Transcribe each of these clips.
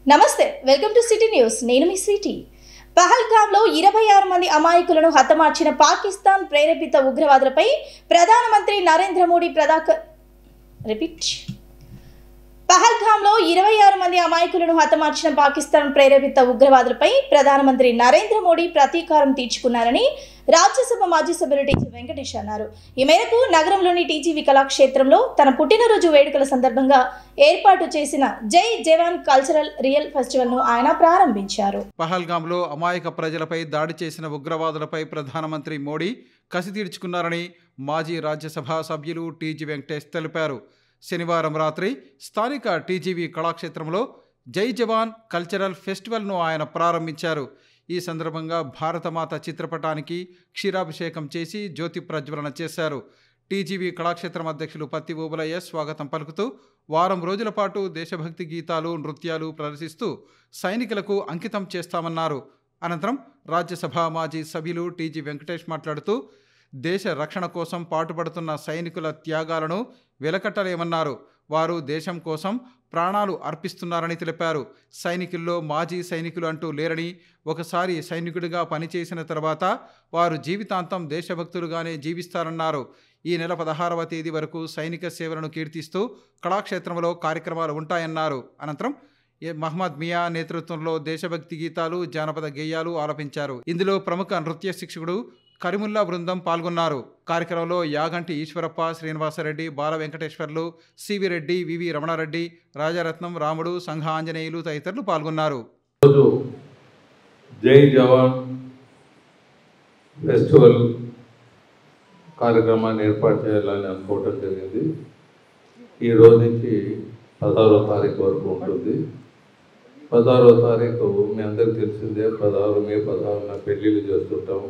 నమస్తే welcome to city news నేను మీ city పహల్గామ్లో 26 మంది అమాయకులను హతమార్చిన పాకిస్తాన్ ప్రేరేపిత ఉగ్రవాదులపై ప్రధానమంత్రి నరేంద్ర మోడీ పహల్గామ్లో 26 మంది అమాయకులను హతమార్చిన పాకిస్తాన్ ప్రేరేపిత ఉగ్రవాదులపై ప్రధానమంత్రి నరేంద్ర మోడీ ప్రతీకారం తీర్చుకున్నారని రాజ్యసభ మాజీ సభ్యులు టీజీ వెంకటేష్ అన్నారు. ఈ మేరకు నగరంలోని టీజీవీ కళాక్షేత్రంలో తన పుట్టినరోజు వేడుకల సందర్భంగా ఏర్పాటు చేసిన జై జవాన్ కల్చరల్ రియల్ ఫెస్టివల్ ను ఆయన ప్రారంభించారు. పహల్గామ్లో అమాయక ప్రజలపై దాడి చేసిన ఉగ్రవాదులపై ప్రధానమంత్రి మోడీ కసి తీర్చుకున్నారని మాజీ రాజ్యసభ సభ్యులు టీజీ వెంకటేష్ తెలిపారు. శనివారం రాత్రి స్థానిక టీజీవీ కళాక్షేత్రంలో జై జవాన్ కల్చరల్ ఫెస్టివల్ను ఆయన ప్రారంభించారు. ఈ సందర్భంగా భారతమాత చిత్రపటానికి క్షీరాభిషేకం చేసి జ్యోతి ప్రజ్వలన చేశారు. టీజీవీ కళాక్షేత్రం అధ్యక్షులు పత్తి ఓబులయ్య స్వాగతం పలుకుతూ వారం రోజుల పాటు దేశభక్తి గీతాలు, నృత్యాలు ప్రదర్శిస్తూ సైనికులకు అంకితం చేస్తామన్నారు. అనంతరం రాజ్యసభ మాజీ సభ్యులు టీజీ వెంకటేష్ మాట్లాడుతూ దేశ రక్షణ కోసం పాటుపడుతున్న సైనికుల త్యాగాలను వెలకట్టలేమన్నారు. వారు దేశం కోసం ప్రాణాలు అర్పిస్తున్నారని తెలిపారు. సైనికుల్లో మాజీ సైనికులు అంటూ లేరని, ఒకసారి సైనికుడిగా పనిచేసిన తర్వాత వారు జీవితాంతం దేశభక్తులుగానే జీవిస్తారన్నారు. ఈ నెల 16వ తేదీ వరకు సైనిక సేవలను కీర్తిస్తూ కళాక్షేత్రంలో కార్యక్రమాలు ఉంటాయన్నారు. అనంతరం మహమ్మద్ మియా నేతృత్వంలో దేశభక్తి గీతాలు, జానపద గేయాలు ఆలపించారు. ఇందులో ప్రముఖ నృత్య శిక్షకుడు కరిముల్లా బృందం పాల్గొన్నారు. కార్యక్రమంలో యాగంటి ఈశ్వరప్ప, శ్రీనివాసరెడ్డి, బాల వెంకటేశ్వర్లు, సివి రెడ్డి, వివి రమణారెడ్డి, రాజారత్నం, రాముడు, సంఘ ఆంజనేయులు తదితరులు పాల్గొన్నారు. జై జవాన్ ఫెస్టివల్ కార్యక్రమాన్ని ఏర్పాటు చేయాలని అనుకోవటం జరిగింది. ఈ రోజు నుంచి 16వ తారీఖు వరకు ఉంటుంది. 16వ తారీఖు మీ అందరికీ తెలిసిందే, 16 మే 16న పెళ్ళిళ్ళు చేస్తుంటాము.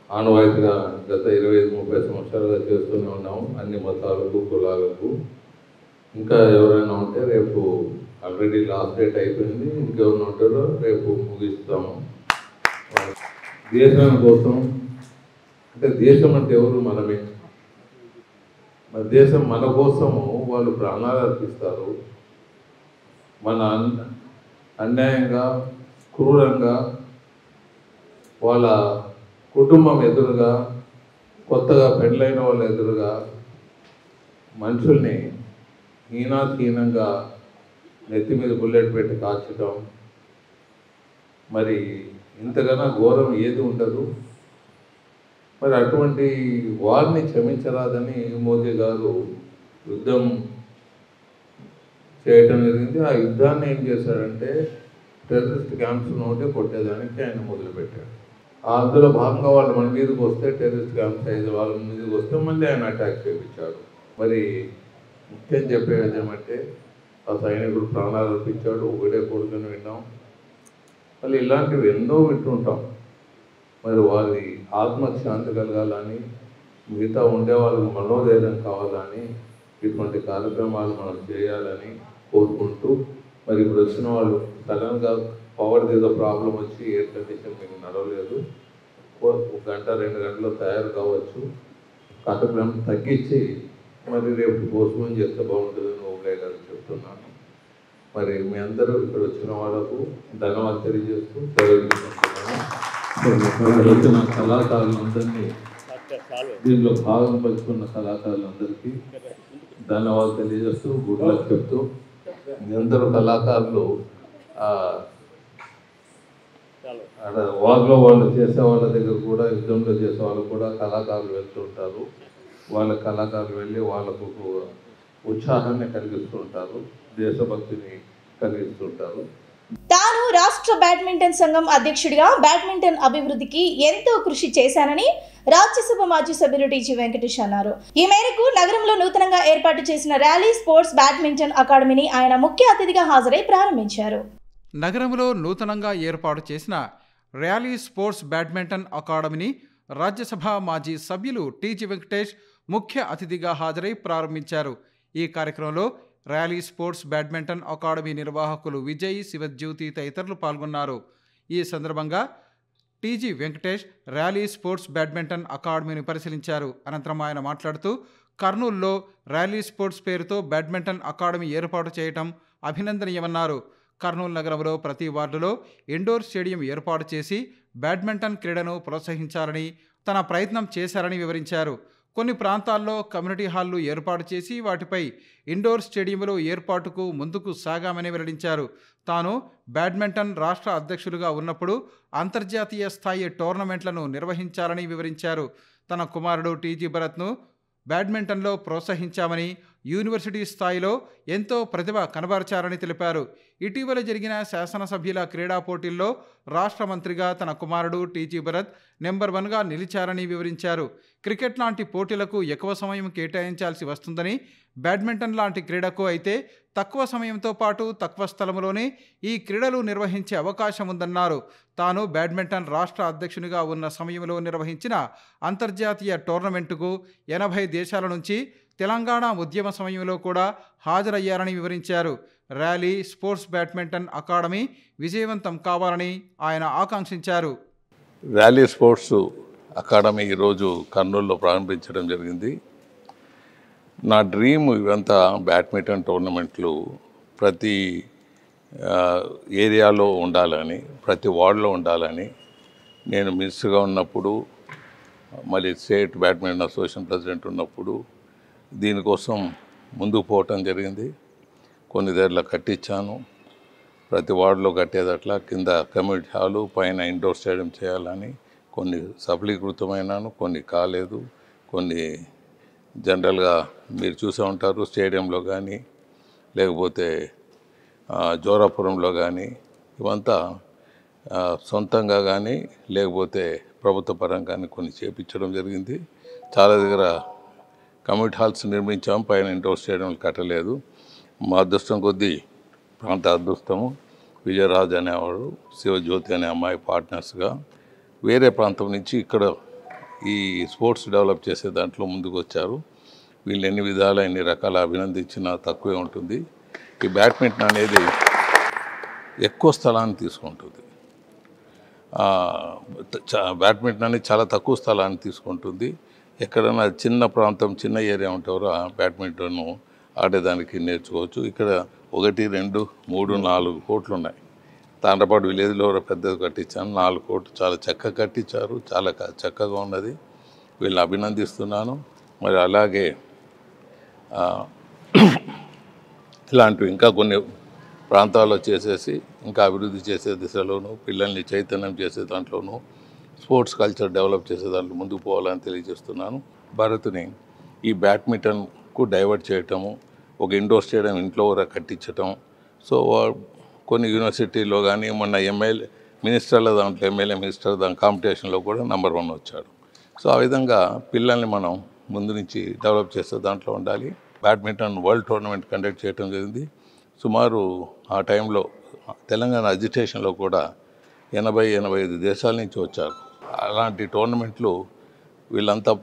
ఆనవాయితీగా గత 25-30 సంవత్సరాలుగా చేస్తూనే ఉన్నాము, అన్ని మతాలకు, కులాలకు. ఇంకా ఎవరైనా ఉంటే రేపు ఆల్రెడీ లాస్ట్ డేట్ అయిపోయింది, ఇంకెవరైనా ఉంటారో రేపు ముగిస్తాము. దేశం కోసం అంటే దేశం అంటే ఎవరు? మనమే. మన దేశం మన కోసము వాళ్ళు ప్రాణాలు అర్పిస్తారు. మన అన్యాయంగా, క్రూరంగా వాళ్ళ కుటుంబం ఎదురుగా, కొత్తగా పెళ్ళైన వాళ్ళ ఎదురుగా మనుషుల్ని హీనంగా నెత్తి మీద బుల్లెట్ పెట్టి కాల్చడం, మరి ఇంతకన్నా ఘోరం ఏది ఉండదు. మరి అటువంటి వారిని క్షమించరాదని మోదీ గారు యుద్ధం చేయటం జరిగింది. ఆ యుద్ధాన్ని ఏం చేశాడంటే టెర్రరిస్ట్ క్యాంప్స్ ఉంటే కొట్టేదానికి ఆయన మొదలుపెట్టాడు. అందులో భాగంగా వాళ్ళు మన మీదకి వస్తే, టెర్రరిస్ట్ క్యాంప్స్ అయితే వాళ్ళ మీదకి వస్తే మళ్ళీ ఆయన అటాక్ చేయించాడు. మరి ముఖ్యం చెప్పేది ఏమంటే ఆ సైనికుడు ప్రాణాలు అర్పించాడు, ఒకటే కొడుకుని విన్నాం. మళ్ళీ ఇలాంటివి ఎన్నో వింటుంటాం. మరి వారి ఆత్మకు శాంతి కలగాలని, మిగతా ఉండే వాళ్ళకి మనోధైర్యం కావాలని ఇటువంటి కార్యక్రమాలు మనం చేయాలని కోరుకుంటూ, మరి ఇప్పుడు వచ్చిన వాళ్ళు సడన్గా పవర్ ఏదో ప్రాబ్లం వచ్చి ఎయిర్ కండిషన్ మీకు నడవలేదు, 1 గంట 2 గంటలు తయారు కావచ్చు, కార్యక్రమం తగ్గించి మరి రేపు పోస్ట్పోన్ చేస్తే బాగుంటుందని ఓకే గారు చెప్తున్నాను. మరి మీ అందరూ ఇక్కడ వచ్చిన వాళ్ళకు ధన్యవాదాలు తెలియజేస్తూ వచ్చిన కళాకారులందరినీ, దీనిలో భాగం పంచుకున్న కళాకారులందరికీ ధన్యవాదాలు తెలియజేస్తూ గుడ్ లక్ చెప్తూ, మీ అందరూ కళాకారులు వారిలో వాళ్ళు చేసే వాళ్ళ దగ్గర కూడా, యుద్ధంలో చేసే వాళ్ళు కూడా కళాకారులు వెళ్తుంటారు. వాళ్ళ కళాకారులు వెళ్ళి వాళ్ళకు ఉత్సాహాన్ని కలిగిస్తుంటారు, దేశభక్తిని కలిగిస్తుంటారు. తాను రాష్ట్ర బ్యాడ్మింటన్ సంఘం అధ్యక్షుడిగా బ్యాడ్మింటన్ అభివృద్ధికి ఎంతో కృషి చేశానని రాజ్యసభ మాజీ సభ్యులు టీజీ వెంకటేష్ అన్నారు. ఈ మేరకు నగరంలో నూతనంగా ఏర్పాటు చేసిన ర్యాలీ స్పోర్ట్స్ బ్యాడ్మింటన్ అకాడమీని ఆయన ముఖ్య అతిథిగా హాజరై ప్రారంభించారు. నగరంలో నూతనంగా ఏర్పాటు చేసిన ర్యాలీ స్పోర్ట్స్ బ్యాడ్మింటన్ అకాడమీని రాజ్యసభ మాజీ సభ్యులు టీజీ వెంకటేష్ ముఖ్య అతిథిగా హాజరై ప్రారంభించారు. ఈ కార్యక్రమంలో ర్యాలీ స్పోర్ట్స్ బ్యాడ్మింటన్ అకాడమీ నిర్వాహకులు విజయ్, శివజ్యోతి తదితరులు పాల్గొన్నారు. ఈ సందర్భంగా TG Venkatesh Rally Sports badminton అకాడమీని పరిశీలించారు. అనంతరం ఆయన మాట్లాడుతూ కర్నూలులో ర్యాలీ స్పోర్ట్స్ పేరుతో బ్యాడ్మింటన్ అకాడమీ ఏర్పాటు చేయడం అభినందనీయమన్నారు. కర్నూలు నగరంలో ప్రతి వార్డులో ఇండోర్ స్టేడియం ఏర్పాటు చేసి బ్యాడ్మింటన్ క్రీడను ప్రోత్సహించాలని తన ప్రయత్నం చేశారని వివరించారు. కొన్ని ప్రాంతాల్లో కమ్యూనిటీ హాళ్లు ఏర్పాటు చేసి వాటిపై ఇండోర్ స్టేడియంలో ఏర్పాటుకు ముందుకు సాగామని వెల్లడించారు. తాను బ్యాడ్మింటన్ రాష్ట్ర అధ్యక్షులుగా ఉన్నప్పుడు అంతర్జాతీయ స్థాయి టోర్నమెంట్లను నిర్వహించాలని వివరించారు. తన కుమారుడు టీజీ భరత్ను బ్యాడ్మింటన్లో ప్రోత్సహించామని, యూనివర్సిటీ స్థాయిలో ఎంతో ప్రతిభ కనబరిచారని తెలిపారు. ఇటీవల జరిగిన శాసనసభ్యుల క్రీడా పోటీల్లో రాష్ట్ర మంత్రిగా తన కుమారుడు టీజీ భరత్ నెంబర్ 1గా నిలిచారని వివరించారు. క్రికెట్ లాంటి పోటీలకు ఎక్కువ సమయం కేటాయించాల్సి వస్తుందని, బ్యాడ్మింటన్ లాంటి క్రీడకు అయితే తక్కువ సమయంతో పాటు తక్కువ స్థలంలోనే ఈ క్రీడలు నిర్వహించే అవకాశం ఉందన్నారు. తాను బ్యాడ్మింటన్ రాష్ట్ర అధ్యక్షునిగా ఉన్న సమయంలో నిర్వహించిన అంతర్జాతీయ టోర్నమెంటుకు 80 దేశాల నుంచి తెలంగాణ ఉద్యమ సమయంలో కూడా హాజరయ్యారని వివరించారు. ర్యాలీ స్పోర్ట్స్ బ్యాడ్మింటన్ అకాడమీ విజయవంతం కావాలని ఆయన ఆకాంక్షించారు. ర్యాలీ స్పోర్ట్స్ అకాడమీ ఈరోజు కర్నూలులో ప్రారంభించడం జరిగింది. నా డ్రీమ్ ఇవంతా బ్యాడ్మింటన్ టోర్నమెంట్లు ప్రతి ఏరియాలో ఉండాలని, ప్రతి వార్డులో ఉండాలని నేను మినిస్టర్గా ఉన్నప్పుడు, మళ్ళీ స్టేట్ బ్యాడ్మింటన్ అసోసియేషన్ ప్రెసిడెంట్ ఉన్నప్పుడు దీనికోసం ముందుకు పోవటం జరిగింది. కొన్ని దగ్గరలో కట్టించాను. ప్రతి వార్డులో కట్టేదట్లా కింద కమ్యూనిటీ హాలు, పైన ఇండోర్ స్టేడియం చేయాలని కొన్ని సఫలీకృతమైనాను, కొన్ని కాలేదు. కొన్ని జనరల్గా మీరు చూసే ఉంటారు, స్టేడియంలో కానీ లేకపోతే జోరాపురంలో కానీ ఇవంతా సొంతంగా కానీ లేకపోతే ప్రభుత్వ పరంగా కానీ కొన్ని చేపించడం జరిగింది. చాలా దగ్గర కమ్యూనిటీ హాల్స్ నిర్మించాము, పైన ఇండోర్ స్టేడియంలు కట్టలేదు. మా అదృష్టం కొద్దీ, ప్రాంత అదృష్టము, విజయరాజ్ అనేవాడు, శివజ్యోతి అనే అమ్మాయి పార్ట్నర్స్గా వేరే ప్రాంతం నుంచి ఇక్కడ ఈ స్పోర్ట్స్ డెవలప్ చేసే దాంట్లో ముందుకు వచ్చారు. వీళ్ళు ఎన్ని విధాల ఎన్ని రకాల అభినందించినా తక్కువే ఉంటుంది. ఈ బ్యాడ్మింటన్ అనేది ఎక్కువ స్థలాన్ని తీసుకుంటుంది. బ్యాడ్మింటన్ అనేది చాలా తక్కువ స్థలాన్ని తీసుకుంటుంది. ఎక్కడైనా చిన్న ప్రాంతం, చిన్న ఏరియా ఉంటారో ఆ బ్యాడ్మింటన్ ఆడేదానికి నేర్చుకోవచ్చు. ఇక్కడ 1, 2, 3, 4 కోర్టులు ఉన్నాయి. తాండ్రపాడు విలేజ్లో పెద్దది కట్టించాను, 4 కోర్టు చాలా చక్కగా కట్టించారు, చాలా చక్కగా ఉన్నది. వీళ్ళని అభినందిస్తున్నాను. మరి అలాగే ఇలాంటివి ఇంకా కొన్ని ప్రాంతాల్లో చేసేసి ఇంకా అభివృద్ధి చేసే దిశలోనూ, పిల్లల్ని చైతన్యం చేసే దాంట్లోనూ, స్పోర్ట్స్ కల్చర్ డెవలప్ చేసే దాంట్లో ముందుకు పోవాలని తెలియజేస్తున్నాను. భారత్ని ఈ బ్యాడ్మింటన్కు డైవర్ట్ చేయటము, ఒక ఇండోర్ స్టేడియం ఇంట్లో కట్టించటం. సో కొన్ని యూనివర్సిటీలో కానీ మొన్న మినిస్టర్ల దాంట్లో ఎమ్మెల్యే మినిస్టర్ దాని కాంపిటీషన్లో కూడా నెంబర్ 1 వచ్చాడు. సో ఆ విధంగా పిల్లల్ని మనం ముందు నుంచి డెవలప్ చేసే దాంట్లో ఉండాలి. బ్యాడ్మింటన్ వరల్డ్ టోర్నమెంట్ కండక్ట్ చేయడం జరిగింది. సుమారు ఆ టైంలో తెలంగాణ అజిటేషన్లో కూడా 80-85 దేశాల నుంచి వచ్చారు. అలాంటి టోర్నమెంట్లు వీళ్ళంతా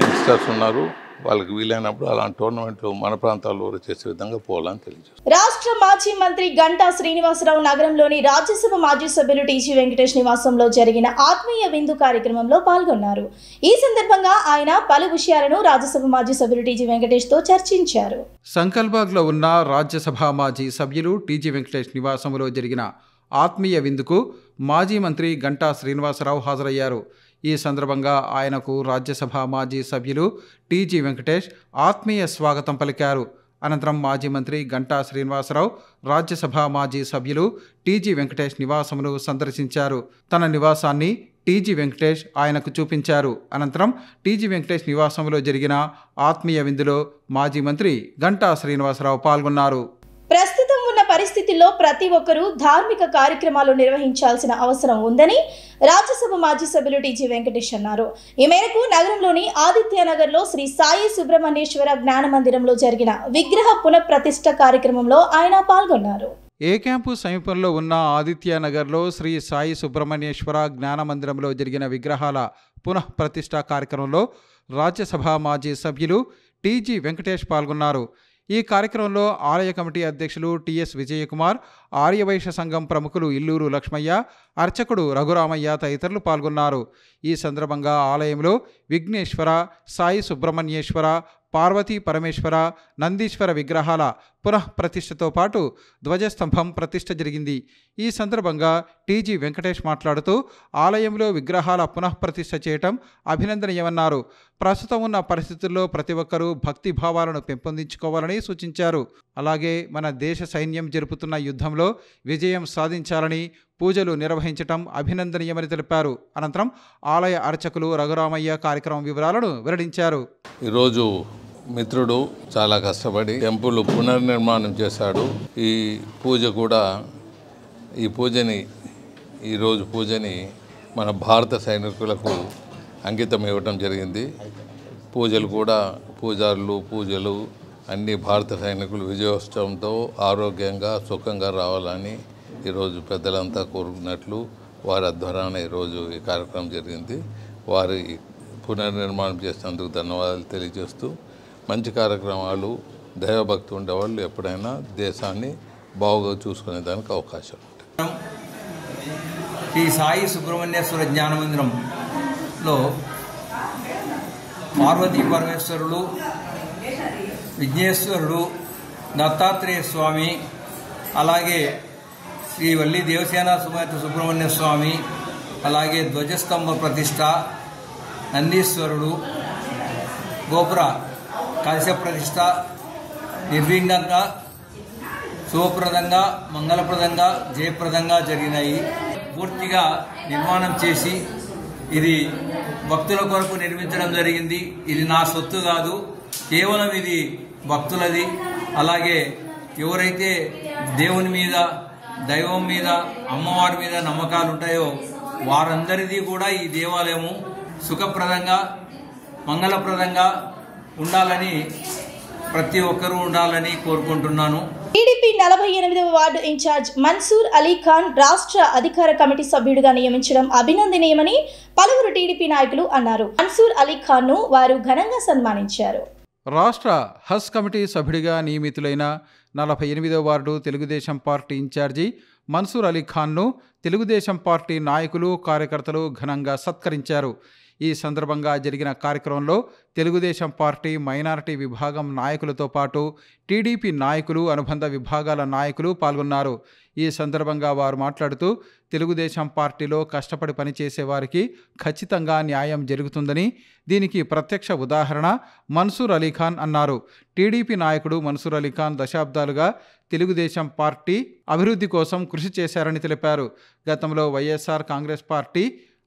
యంగ్స్టర్స్ ఉన్నారు. వాళ్ళకి వీలైనప్పుడు అలాంటి టోర్నమెంట్లు మన ప్రాంతాల్లో చేసే విధంగా పోవాలని తెలియజేస్తారు. రాష్ట్ర మాజీ మంత్రి గంటా శ్రీనివాసరావు నగరంలోని రాజ్యసభ మాజీ సభ్యులు టీజీ వెంకటేష్ నివాసంలో జరిగిన ఆత్మీయ విందు కార్యక్రమంలో పాల్గొన్నారు. ఈ సందర్భంగా ఆయన పలు విషయాలను రాజ్యసభ మాజీ సభ్యులు టీజీ వెంకటేష్తో చర్చించారు. సంకల్బాగ్లో ఉన్న రాజ్యసభ మాజీ సభ్యులు టీజీ వెంకటేష్ నివాసంలో జరిగిన ఆత్మీయ విందుకు మాజీ మంత్రి గంటా శ్రీనివాసరావు హాజరయ్యారు. ఈ సందర్భంగా ఆయనకు రాజ్యసభ మాజీ సభ్యులు టీజీ వెంకటేష్ ఆత్మీయ స్వాగతం పలికారు. అనంతరం మాజీ మంత్రి గంటా శ్రీనివాసరావు రాజ్యసభ మాజీ సభ్యులు టీజీ వెంకటేష్ నివాసమును సందర్శించారు. తన నివాసాన్ని టీజీ వెంకటేష్ ఆయనకు చూపించారు. అనంతరం టీజీ వెంకటేష్ నివాసంలో జరిగిన ఆత్మీయ విందులో మాజీ మంత్రి గంటా శ్రీనివాసరావు పాల్గొన్నారు. ప్రస్తుతం ఉన్న పరిస్థితుల్లో ప్రతి ఒక్కరూ ధార్మిక కార్యక్రమాలు నిర్వహించాల్సిన అవసరం ఉందని రాజ్యసభ మాజీ సభ్యులు టీజీ వెంకటేష్ అన్నారు. ఈ మేరకు నగరంలోని ఆదిత్యనగర్లో శ్రీ సాయి సుబ్రహ్మణ్యేశ్వర జ్ఞాన మందిరంలో జరిగిన విగ్రహ పునఃప్రతిష్ఠ కార్యక్రమంలో ఆయన పాల్గొన్నారు. ఏ క్యాంపు సమీపంలో ఉన్న ఆదిత్యనగర్లో శ్రీ సాయి సుబ్రహ్మణ్యేశ్వర జ్ఞాన మందిరంలో జరిగిన విగ్రహాల పునఃప్రతిష్ఠ కార్యక్రమంలో రాజ్యసభ మాజీ సభ్యులు టీజీ వెంకటేష్ పాల్గొన్నారు. ఈ కార్యక్రమంలో ఆలయ కమిటీ అధ్యక్షులు టిఎస్ విజయకుమార్, ఆర్యవైశ్య సంఘం ప్రముఖులు ఇల్లూరు లక్ష్మయ్య, అర్చకుడు రఘురామయ్య తదితరులు పాల్గొన్నారు. ఈ సందర్భంగా ఆలయంలో విఘ్నేశ్వర, సాయి సుబ్రహ్మణ్యేశ్వర, పార్వతీ పరమేశ్వర, నందీశ్వర విగ్రహాల పునఃప్రతిష్టతో పాటు ధ్వజస్తంభం ప్రతిష్ఠ జరిగింది. ఈ సందర్భంగా టీజీ వెంకటేష్ మాట్లాడుతూ ఆలయంలో విగ్రహాల పునఃప్రతిష్ఠ చేయటం అభినందనీయమన్నారు. ప్రస్తుతం ఉన్న పరిస్థితుల్లో ప్రతి ఒక్కరూ భక్తి భావాలను పెంపొందించుకోవాలని సూచించారు. అలాగే మన దేశ సైన్యం జరుపుతున్న యుద్ధంలో విజయం సాధించాలని పూజలు నిర్వహించటం అభినందనీయమని తెలిపారు. అనంతరం ఆలయ అర్చకులు రఘురామయ్య కార్యక్రమం వివరాలను వెల్లడించారు. ఈరోజు మిత్రుడు చాలా కష్టపడి టెంపుల్ పునర్నిర్మాణం చేశాడు. ఈరోజు పూజని మన భారత సైనికులకు అంకితం ఇవ్వటం జరిగింది. పూజలు కూడా పూజలు అన్ని భారత సైనికులు విజయోత్సవంతో ఆరోగ్యంగా సుఖంగా రావాలని ఈరోజు పెద్దలంతా కోరుకున్నట్లు వారి ఆధ్వర్యాన ఈరోజు ఈ కార్యక్రమం జరిగింది. వారి పునర్నిర్మాణం చేసినందుకు ధన్యవాదాలు తెలియజేస్తూ మంచి కార్యక్రమాలు దైవభక్తి ఉండేవాళ్ళు ఎప్పుడైనా దేశాన్ని బాగుగా చూసుకునే దానికి అవకాశం ఉంటుంది. ఈ సాయి సుబ్రహ్మణ్యేశ్వర జ్ఞాన మందిరంలో పార్వతీ పరమేశ్వరుడు, విఘ్నేశ్వరుడు, దత్తాత్రేయ స్వామి, అలాగే శ్రీ వల్లి దేవసేన సుమేత సుబ్రహ్మణ్య స్వామి, అలాగే ధ్వజస్తంభ ప్రతిష్ట, నందీశ్వరుడు, గోపుర కలశ ప్రతిష్ట నిర్విఘ్నంగా, శుభప్రదంగా, మంగళప్రదంగా, జయప్రదంగా జరిగినాయి. పూర్తిగా నిర్మాణం చేసి ఇది భక్తుల కొరకు నిర్మించడం జరిగింది. ఇది నా సొత్తు కాదు, కేవలం ఇది భక్తులది. అలాగే ఎవరైతే దేవుని మీద, దైవం మీద, అమ్మవారి మీద నమ్మకాలు ఉంటాయో వారందరిది కూడా ఈ దేవాలయము సుఖప్రదంగా, మంగళప్రదంగా ఉండాలని, ప్రతి ఒక్కరూ ఉండాలని కోరుకుంటున్నాను. టీడీపీ 48వ వార్డు ఇన్ఛార్జ్ మన్సూర్ అలీ ఖాన్ రాష్ట్ర అధికార కమిటీ సభ్యుడిగా నియమించడం అభినందనీయమని పలువురు టీడీపీ నాయకులు అన్నారు. మన్సూర్ అలీ ఖాన్ ను వారు ఘనంగా సన్మానించారు. రాష్ట్ర హజ్ కమిటీ సభ్యుడిగా నియమితులైన 48వ ward Telugu Desam party incharge Mansoor Ali ఖాన్ను తెలుగుదేశం పార్టీ నాయకులు, కార్యకర్తలు ఘనంగా సత్కరించారు. ఈ సందర్భంగా జరిగిన కార్యక్రమంలో తెలుగుదేశం పార్టీ మైనారిటీ విభాగం నాయకులతో పాటు టీడీపీ నాయకులు, అనుబంధ విభాగాల నాయకులు పాల్గొన్నారు. ఈ సందర్భంగా వారు మాట్లాడుతూ తెలుగుదేశం పార్టీలో కష్టపడి పనిచేసే వారికి ఖచ్చితంగా న్యాయం జరుగుతుందని, దీనికి ప్రత్యక్ష ఉదాహరణ మన్సూర్ అలీ ఖాన్ అన్నారు. టీడీపీ నాయకుడు మన్సూర్ అలీ ఖాన్ దశాబ్దాలుగా తెలుగుదేశం పార్టీ అభివృద్ధి కోసం కృషి చేశారని తెలిపారు. గతంలో వైఎస్ఆర్ కాంగ్రెస్ పార్టీ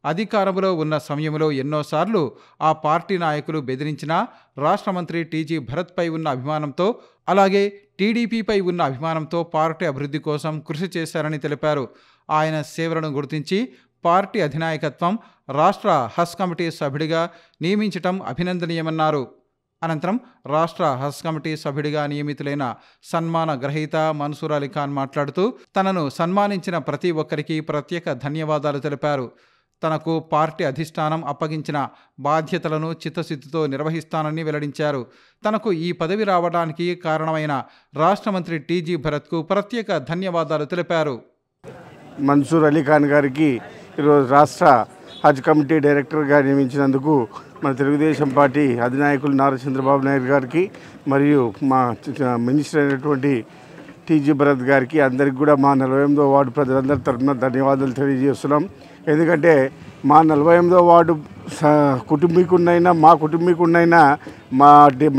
అధికారంలో ఉన్న సమయంలో ఎన్నోసార్లు ఆ పార్టీ నాయకులు బెదిరించినా రాష్ట్ర మంత్రి టీజీ భరత్పై ఉన్న అభిమానంతో, అలాగే టీడీపీపై ఉన్న అభిమానంతో పార్టీ అభివృద్ధి కోసం కృషి చేశారని తెలిపారు. ఆయన సేవలను గుర్తించి పార్టీ అధినాయకత్వం రాష్ట్ర హజ్ కమిటీ సభ్యుడిగా నియమించటం అభినందనీయమన్నారు. అనంతరం రాష్ట్ర హజ్ కమిటీ సభ్యుడిగా నియమితులైన సన్మాన గ్రహీత మన్సూర్ అలీ ఖాన్ మాట్లాడుతూ తనను సన్మానించిన ప్రతి ఒక్కరికి ప్రత్యేక ధన్యవాదాలు తెలిపారు. తనకు పార్టీ అధిష్టానం అప్పగించిన బాధ్యతలను చిత్తశుద్ధితో నిర్వహిస్తానని వెల్లడించారు. తనకు ఈ పదవి రావడానికి కారణమైన రాష్ట్ర మంత్రి టీజీ భరత్కు ప్రత్యేక ధన్యవాదాలు తెలిపారు. మన్సూర్ అలీ ఖాన్ గారికి ఈరోజు రాష్ట్ర హజ్ కమిటీ డైరెక్టర్గా నియమించినందుకు మన తెలుగుదేశం పార్టీ అధినాయకులు నారా చంద్రబాబు నాయుడు గారికి మరియు మా మినిస్టర్ అయినటువంటి టీజీ భరత్ గారికి అందరికి కూడా మా 48వ వార్డు ప్రజలందరి తరఫున ధన్యవాదాలు తెలియజేస్తున్నాం. ఎందుకంటే మా 48వ వార్డు కుటుంబీకున్నైనా మా కుటుంబీకున్నైనా మా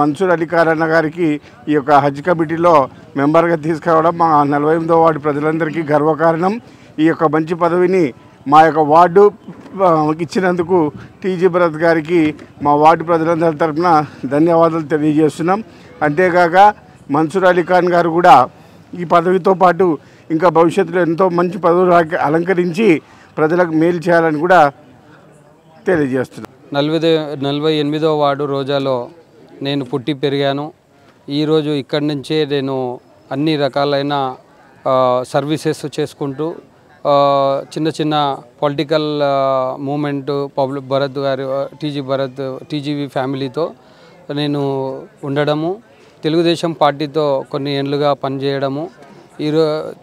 మన్సూర్ అలీ ఖాన్ అన్న గారికి ఈ యొక్క హజ్ కమిటీలో మెంబర్గా తీసుకురావడం మా 48వ వార్డు ప్రజలందరికీ గర్వకారణం. ఈ యొక్క మంచి పదవిని మా యొక్క వార్డు ఇచ్చినందుకు టీజీ భరత్ గారికి మా వార్డు ప్రజలందరి తరఫున ధన్యవాదాలు తెలియజేస్తున్నాం. అంతేకాక మన్సూర్ అలీ ఖాన్ గారు కూడా ఈ పదవితో పాటు ఇంకా భవిష్యత్తులో ఎంతో మంచి పదవులు అలంకరించి ప్రజలకు మేలు చేయాలని కూడా తెలియజేస్తున్నాను. 48వ వార్డు రోజాలో నేను పుట్టి పెరిగాను. ఈరోజు ఇక్కడి నుంచే నేను అన్ని రకాలైన సర్వీసెస్ చేసుకుంటూ చిన్న చిన్న పొలిటికల్ మూమెంట్ భరత్ గారు టీజీవి ఫ్యామిలీతో నేను ఉండడము, తెలుగుదేశం పార్టీతో కొన్ని ఏళ్ళుగా పనిచేయడము,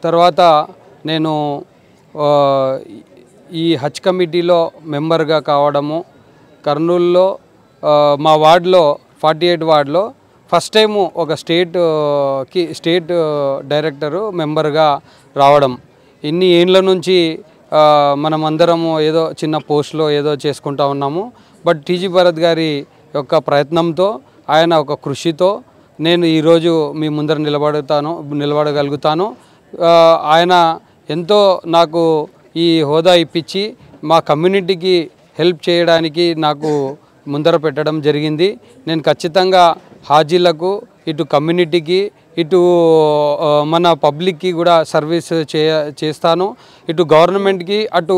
తర్వాత నేను ఈ హజ్ కమిటీలో మెంబర్గా కావడము, కర్నూలులో మా వార్డులో 48 వార్డులో ఫస్ట్ టైము ఒక స్టేట్ డైరెక్టరు మెంబర్గా రావడం. ఇన్ని ఏండ్ల నుంచి మనం అందరము ఏదో చిన్న పోస్ట్లో ఏదో చేసుకుంటా ఉన్నాము. బట్ టీజీ భరత్ గారి యొక్క ప్రయత్నంతో, ఆయన ఒక కృషితో నేను ఈరోజు మీ ముందర నిలబడగలుగుతాను. ఆయన ఎంతో నాకు ఈ హోదా ఇప్పించి మా కమ్యూనిటీకి హెల్ప్ చేయడానికి నాకు ముందర పెట్టడం జరిగింది. నేను ఖచ్చితంగా హాజీలకు, ఇటు కమ్యూనిటీకి, ఇటు మన పబ్లిక్కి కూడా సర్వీస్ చేస్తాను. ఇటు గవర్నమెంట్కి, అటు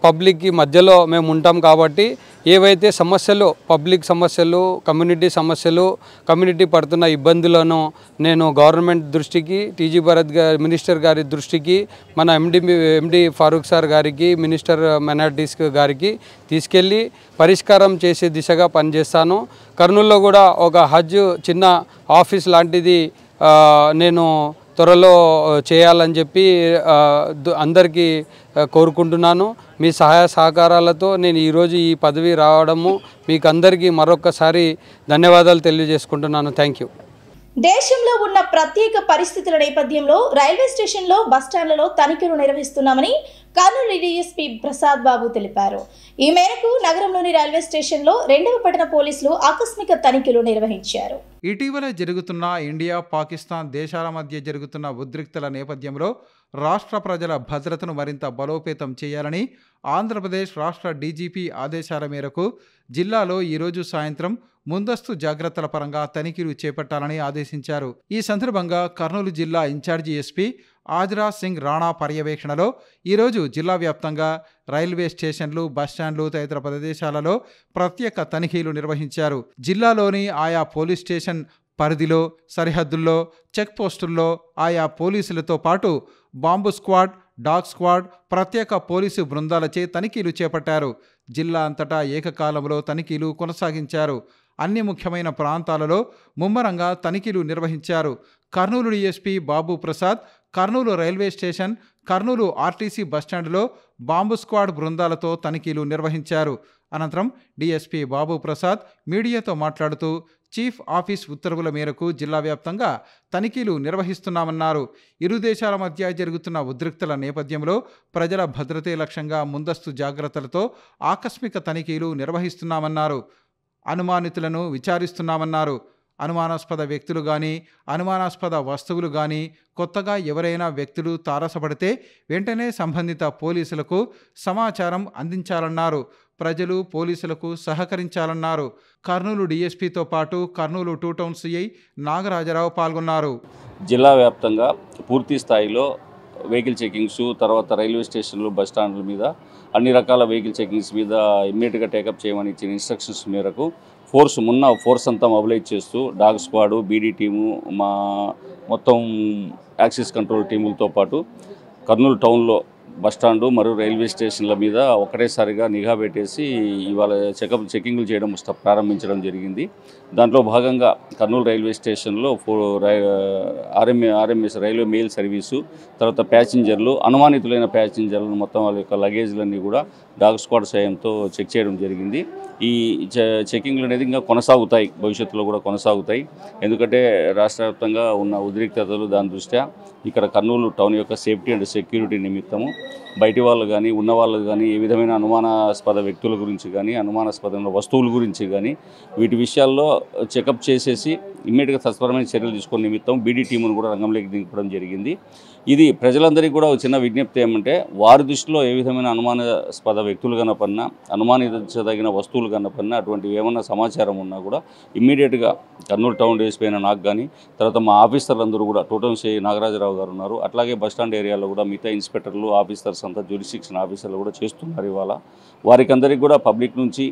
పబ్లిక్కి మధ్యలో మేము ఉంటాం కాబట్టి ఏవైతే సమస్యలు, పబ్లిక్ సమస్యలు, కమ్యూనిటీ సమస్యలు, కమ్యూనిటీ పడుతున్న ఇబ్బందులను నేను గవర్నమెంట్ దృష్టికి, టీజీ భరత్ మినిస్టర్ గారి దృష్టికి, మన ఎండి ఫారూక్ సార్ గారికి, మినిస్టర్ మైనారిటీస్ గారికి తీసుకెళ్ళి పరిష్కారం చేసే దిశగా పనిచేస్తాను. కర్నూలులో కూడా ఒక హజ్ చిన్న ఆఫీస్ లాంటిది నేను త్వరలో చేయాలని చెప్పి అందరికీ కోరుకుంటున్నాను. మీ సహాయ సహకారాలతో నేను ఈరోజు ఈ పదవి రావడము మీకు అందరికీ మరొకసారి ధన్యవాదాలు తెలియజేసుకుంటున్నాను. Thank you. దేశంలో ఉన్న ప్రత్యేక పరిస్థితుల నేపథ్యంలో రైల్వే స్టేషన్లో, బస్టాండ్లలో తనిఖీలు నిర్వహిస్తున్నామని కర్నూలు డీఎస్పీ ప్రసాద్ బాబు తెలిపారు. ఈ మేరకు నగరంలోని రైల్వే స్టేషన్లో 2వ పట్టణ పోలీసులు ఆకస్మిక తనిఖీలు నిర్వహించారు. ఇటీవల జరుగుతున్న ఇండియా, పాకిస్తాన్ దేశాల మధ్య జరుగుతున్న ఉద్రిక్తల నేపథ్యంలో రాష్ట్ర ప్రజల భద్రతను మరింత బలోపేతం చేయాలని ఆంధ్రప్రదేశ్ రాష్ట్ర డీజీపీ ఆదేశాల మేరకు జిల్లాలో ఈరోజు సాయంత్రం ముందస్తు జాగ్రత్తల పరంగా తనిఖీలు చేపట్టాలని ఆదేశించారు. ఈ సందర్భంగా కర్నూలు జిల్లా ఇన్ఛార్జి ఎస్పీ ఆజ్రా సింగ్ రాణా పర్యవేక్షణలో ఈరోజు జిల్లా వ్యాప్తంగా రైల్వే స్టేషన్లు, బస్టాండ్లు తదితర ప్రదేశాలలో ప్రత్యేక తనిఖీలు నిర్వహించారు. జిల్లాలోని ఆయా పోలీస్ స్టేషన్ పరిధిలో, సరిహద్దుల్లో, చెక్ పోస్టుల్లో ఆయా పోలీసులతో పాటు బాంబు స్క్వాడ్, డాగ్ స్క్వాడ్, ప్రత్యేక పోలీసు బృందాలచే తనిఖీలు చేపట్టారు. జిల్లా అంతటా ఏకకాలంలో తనిఖీలు కొనసాగించారు. అన్ని ముఖ్యమైన ప్రాంతాలలో ముమ్మరంగా తనిఖీలు నిర్వహించారు. Kurnool DSP Babu Prasad Kurnool railway station, Kurnool RTC బస్టాండ్లో బాంబు స్క్వాడ్ బృందాలతో తనిఖీలు నిర్వహించారు. అనంతరం డీఎస్పీ బాబు ప్రసాద్ మీడియాతో మాట్లాడుతూ చీఫ్ ఆఫీస్ ఉత్తర్వుల మేరకు జిల్లా వ్యాప్తంగా తనిఖీలు నిర్వహిస్తున్నామన్నారు. ఇరు దేశాల మధ్య జరుగుతున్న ఉద్రిక్తల నేపథ్యంలో ప్రజల భద్రతే లక్ష్యంగా ముందస్తు జాగ్రత్తలతో ఆకస్మిక తనిఖీలు నిర్వహిస్తున్నామన్నారు. అనుమానితులను విచారిస్తున్నామన్నారు. అనుమానాస్పద వ్యక్తులు కానీ, అనుమానాస్పద వస్తువులు కానీ, కొత్తగా ఎవరైనా వ్యక్తులు తారసపడితే వెంటనే సంబంధిత పోలీసులకు సమాచారం అందించాలన్నారు. ప్రజలు పోలీసులకు సహకరించాలన్నారు. కర్నూలు డీఎస్పీతో పాటు కర్నూలు 2 టౌన్ సిఐ నాగరాజరావు పాల్గొన్నారు. జిల్లా వ్యాప్తంగా పూర్తి స్థాయిలో వెహికల్ చెకింగ్స్, తర్వాత రైల్వే స్టేషన్లు, బస్టాండ్ల మీద అన్ని రకాల వెహికల్ చెకింగ్స్ మీద ఇమ్మీడియట్గా టేకప్ చేయమని ఇచ్చిన ఇన్స్ట్రక్షన్స్ మేరకు ఫోర్స్ అంతా మొబిలైజ్ చేస్తూ డాగ్ స్క్వాడు, బీడీ టీము, మా మొత్తం యాక్సిస్ కంట్రోల్ టీములతో పాటు కర్నూలు టౌన్లో బస్టాండు మరియు రైల్వే స్టేషన్ల మీద ఒకటేసారిగా నిఘా పెట్టేసి ఇవాళ చెకింగ్లు చేయడం ప్రారంభించడం జరిగింది. దాంట్లో భాగంగా కర్నూలు రైల్వే స్టేషన్లో ఆర్ఎంఎస్ రైల్వే మెయిల్ సర్వీసు, తర్వాత ప్యాసింజర్లు, అనుమానితులైన ప్యాసింజర్లను మొత్తం వాళ్ళ యొక్క లగేజ్లన్నీ కూడా డాగ్ స్క్వాడ్ సాయంతో చెక్ చేయడం జరిగింది. ఈ చెకింగ్లు అనేది ఇంకా కొనసాగుతాయి, భవిష్యత్తులో కూడా కొనసాగుతాయి. ఎందుకంటే రాష్ట్ర వ్యాప్తంగా ఉన్న ఉద్రిక్తతలు దాని దృష్ట్యా ఇక్కడ కర్నూలు టౌన్ యొక్క సేఫ్టీ అండ్ సెక్యూరిటీ నిమిత్తము బయటి వాళ్ళు కానీ, ఉన్న వాళ్ళు కానీ, ఏ విధమైన అనుమానాస్పద వ్యక్తుల గురించి కానీ, అనుమానాస్పదమైన వస్తువుల గురించి కానీ వీటి విషయాల్లో చెకప్ చేసేసి ఇమ్మీడియట్గా తత్పరమైన చర్యలు తీసుకునే నిమిత్తం బీడీ టీమును కూడా రంగంలోకి దింపడం జరిగింది. ఇది ప్రజలందరికీ కూడా ఒక చిన్న విజ్ఞప్తి ఏమంటే, వారి దృష్టిలో ఏ విధమైన అనుమానాస్పద వ్యక్తులు కనపడినా, అనుమానించదగిన వస్తువులు కనపడినా, అటువంటివి ఏమన్నా సమాచారం ఉన్నా కూడా ఇమ్మీడియట్గా కర్నూలు టౌన్ డీఎస్పీ అయిన నాకు కానీ, తర్వాత మా ఆఫీసర్లందరూ కూడా టోటల్ సి నాగరాజరావు గారు ఉన్నారు, అట్లాగే బస్టాండ్ ఏరియాలో కూడా మిగతా ఇన్స్పెక్టర్లు, ఆఫీసర్స్ అంతా జ్యూరిస్డిక్షన్ ఆఫీసర్లు కూడా చేస్తున్నారు. ఇవాళ వారికి అందరికీ కూడా పబ్లిక్ నుంచి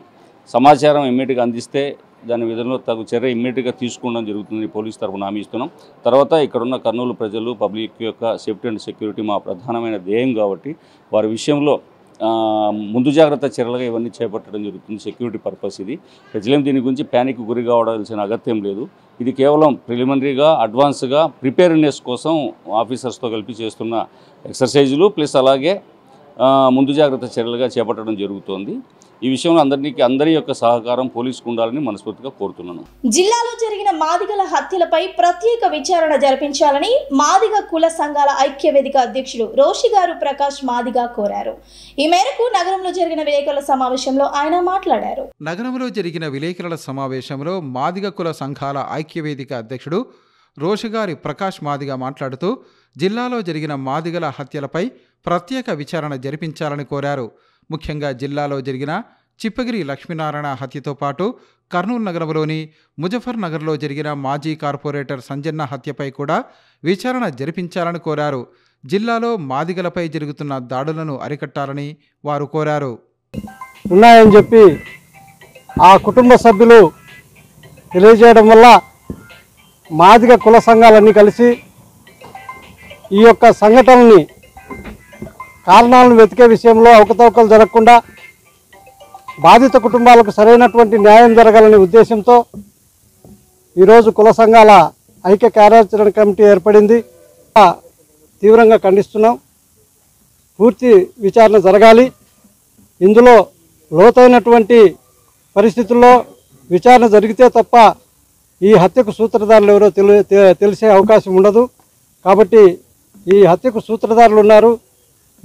సమాచారం ఇమ్మీడియట్గా అందిస్తే దాని విధంలో తగు చర్య ఇమ్మీడియట్గా తీసుకోవడం జరుగుతుంది. పోలీస్ తరఫున హామీ ఇస్తున్నాం. తర్వాత ఇక్కడున్న కర్నూలు ప్రజలు, పబ్లిక్ యొక్క సేఫ్టీ అండ్ సెక్యూరిటీ మా ప్రధానమైన ధ్యేయం కాబట్టి వారి విషయంలో ముందు జాగ్రత్త చర్యలుగా ఇవన్నీ చేపట్టడం జరుగుతుంది. సెక్యూరిటీ పర్పస్ ఇది. ప్రజలేం దీని గురించి ప్యానిక్ గురి కావాల్సిన అగత్యం లేదు. ఇది కేవలం ప్రిలిమినరీగా, అడ్వాన్స్గా ప్రిపేర్నెస్ కోసం ఆఫీసర్స్తో కలిపి చేస్తున్న ఎక్సర్సైజులు, ప్లస్ అలాగే ముందు జాగ్రత్త చర్యలుగా చేపట్టడం జరుగుతోంది. ఈ విషయంలో అందరి యొక్క సహకారం పోలీసుకు ఉండాలని మనస్ఫూర్తిగా కోరుతున్నాను. జిల్లాలో జరిగిన మాదిగల హత్యలపై ప్రత్యేక విచారణ జరిపించాలని మాదిగ కుల సంఘాల ఐక్యవేదిక అధ్యక్షుడు రోషిగారు ప్రకాష్ మాదిగ కోరారు. ఈ మేరకు నగరంలో జరిగిన విలేకరుల సమావేశంలో ఆయన మాట్లాడారు. నగరంలో జరిగిన విలేకరుల సమావేశంలో మాదిగ కుల సంఘాల ఐక్యవేదిక అధ్యక్షుడు రోషిగారి ప్రకాష్ మాదిగ మాట్లాడుతూ జిల్లాలో జరిగిన మాదిగల హత్యలపై ప్రత్యేక విచారణ జరిపించాలని కోరారు. ముఖ్యంగా జిల్లాలో జరిగిన చిప్పగిరి లక్ష్మీనారాయణ హత్యతో పాటు కర్నూలు నగరంలోని ముజఫర్ నగర్లో జరిగిన మాజీ కార్పొరేటర్ సంజన్న హత్యపై కూడా విచారణ జరిపించాలని కోరారు. జిల్లాలో మాదిగలపై జరుగుతున్న దాడులను అరికట్టాలని వారు కోరారు. ఉన్నాయని చెప్పి ఆ కుటుంబ సభ్యులు తెలియజేయడం వల్ల మాదిగ కుల సంఘాలన్నీ కలిసి ఈ యొక్క సంఘటనని కారణాలను వెతికే విషయంలో అవకతవకలు జరగకుండా బాధిత కుటుంబాలకు సరైనటువంటి న్యాయం జరగాలనే ఉద్దేశంతో ఈరోజు కుల సంఘాల ఐక్య కార్యాచరణ కమిటీ ఏర్పడింది. తీవ్రంగా ఖండిస్తున్నాం. పూర్తి విచారణ జరగాలి. ఇందులో లోతైనటువంటి పరిస్థితుల్లో విచారణ జరిగితే తప్ప ఈ హత్యకు సూత్రధారులు ఎవరో తెలిసే అవకాశం ఉండదు. కాబట్టి ఈ హత్యకు సూత్రధారులు ఉన్నారు.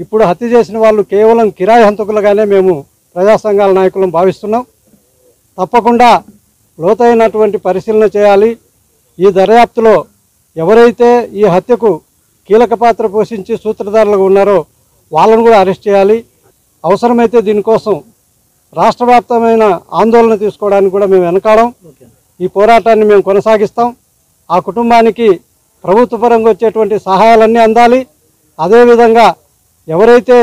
ఇప్పుడు హత్య చేసిన వాళ్ళు కేవలం కిరాయి హంతకులుగానే మేము ప్రజా సంఘాల నాయకులను భావిస్తున్నాం. తప్పకుండా లోతైనటువంటి పరిశీలన చేయాలి. ఈ దర్యాప్తులో ఎవరైతే ఈ హత్యకు కీలక పాత్ర పోషించి సూత్రధారులుగా ఉన్నారో వాళ్ళను కూడా అరెస్ట్ చేయాలి. అవసరమైతే దీనికోసం రాష్ట్ర వ్యాప్తమైన ఆందోళన తీసుకోవడానికి కూడా మేము వెనకాడం. ఈ పోరాటాన్ని మేము కొనసాగిస్తాం. ఆ కుటుంబానికి ప్రభుత్వ పరంగా వచ్చేటువంటి సహాయాలన్నీ అందాలి. అదేవిధంగా ఎవరైతే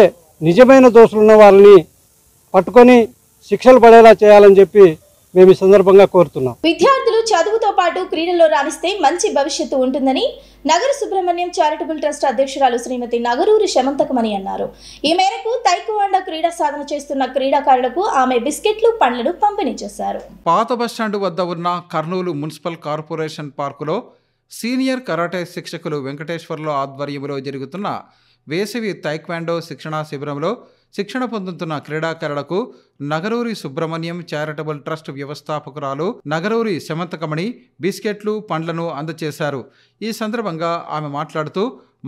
నిజమైన దోషులున్న వాళ్ళని పట్టుకొని శిక్షలు పడేలా చేయాలని చెప్పి మేము ఈ సందర్భంగా కోరుతున్నాం. విద్యార్థులు చదువుతో పాటు క్రీడల్లో రాణిస్తే మంచి భవిష్యత్తు ఉంటుందని నగర సుబ్రహ్మణ్యం చారిటబుల్ ట్రస్ట్ అధ్యక్షురాలు శ్రీమతి నగరూరి శమంతకమణి అన్నారు. ఈ మేరకు తైక్వాండో క్రీడా సాధన చేస్తున్న క్రీడాకారులకు ఆమె బిస్కెట్లు, పండ్లను పంపిణీ చేశారు. పాత బస్టాండు వద్ద ఉన్న కర్నూలు మున్సిపల్ కార్పొరేషన్ పార్కులో సీనియర్ కరాటే శిక్షకులు వెంకటేశ్వర్లు ఆధ్వర్యంలో జరుగుతున్న వేసవి తైక్వాండో శిక్షణా శిబిరంలో శిక్షణ పొందుతున్న క్రీడాకారులకు నగరూరి సుబ్రహ్మణ్యం చారిటబుల్ ట్రస్ట్ వ్యవస్థాపకురాలు నగరూరి శమంతకమణి బిస్కెట్లు, పండ్లను అందజేశారు. ఈ సందర్భంగా ఆమె మాట్లాడుతూ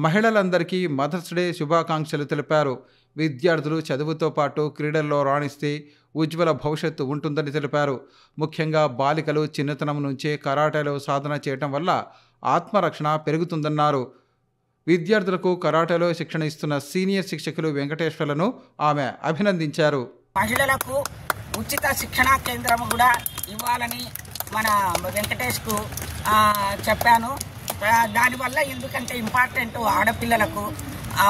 మహిళలందరికీ మదర్స్ డే శుభాకాంక్షలు తెలిపారు. విద్యార్థులు చదువుతో పాటు క్రీడల్లో రాణిస్తే ఉజ్వల భవిష్యత్తు ఉంటుందని తెలిపారు. ముఖ్యంగా బాలికలు చిన్నతనం నుంచే కరాటేలో సాధన చేయటం వల్ల ఆత్మరక్షణ పెరుగుతుందన్నారు. విద్యార్థులకు కరాటేలో శిక్షణ ఇస్తున్న సీనియర్ శిక్షకులు వెంకటేశ్వర్లను ఆమె అభినందించారు. మహిళలకు ఉచిత శిక్షణా కేంద్రం కూడా ఇవ్వాలని మన వెంకటేష్కు చెప్పాను. దానివల్ల ఎందుకంటే ఇంపార్టెంట్ ఆడపిల్లలకు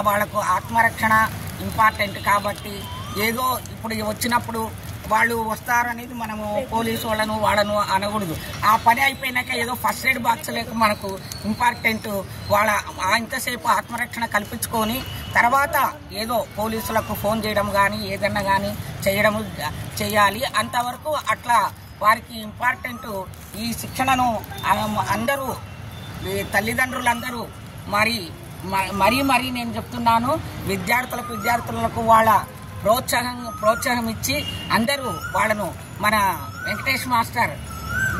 వాళ్ళకు ఆత్మరక్షణ ఇంపార్టెంట్ కాబట్టి ఏదో ఇప్పుడు వచ్చినప్పుడు వాళ్ళు వస్తారనేది మనము పోలీసు వాళ్ళను అనకూడదు. ఆ పని అయిపోయినాక ఏదో ఫస్ట్ ఎయిడ్ బాక్స్ లేక మనకు ఇంపార్టెంట్ వాళ్ళ ఇంతసేపు ఆత్మరక్షణ కల్పించుకొని తర్వాత ఏదో పోలీసులకు ఫోన్ చేయడం కానీ ఏదన్నా కానీ చేయాలి. అంతవరకు అట్లా వారికి ఇంపార్టెంట్ ఈ శిక్షణను అందరూ తల్లిదండ్రులందరూ మరీ నేను చెప్తున్నాను, విద్యార్థులకు వాళ్ళ ప్రోత్సాహం ఇచ్చి అందరూ వాళ్ళను మన వెంకటేష్ మాస్టర్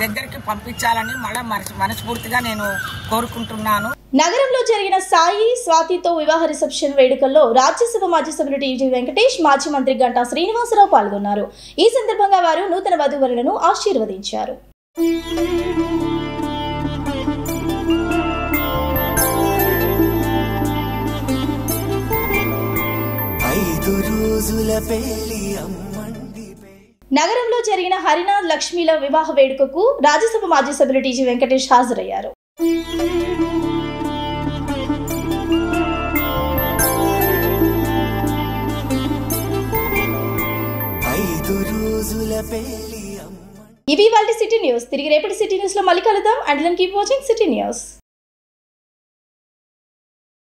దగ్గరికి పంపించాలని మళ్ళీ మనస్ఫూర్తిగా నేను కోరుకుంటున్నాను. నగరంలో జరిగిన సాయి స్వాతితో వివాహ రిసెప్షన్ వేడుకల్లో రాజ్యసభ మాజీ సభ్యులు టీజీ వెంకటేష్, మాజీ మంత్రి గంటా శ్రీనివాసరావు పాల్గొన్నారు. ఈ సందర్భంగా వారు నూతన వధూవరులను ఆశీర్వదించారు. 5 రోజుల పెళ్లి అమ్మండి. నగరంలో జరిగిన హరినాథ్ లక్ష్మీల వివాహ వేడుకకు రాజ్యసభ మాజీ సభ్యులు టీజీ వెంకటేష్ హాజరయ్యారు. ఇవి వాళ్ళ సిటీ న్యూస్. తిరిగి రేపటి సిటీ న్యూస్ లో మళ్ళీ కలుద్దాం. And then keep watching city news.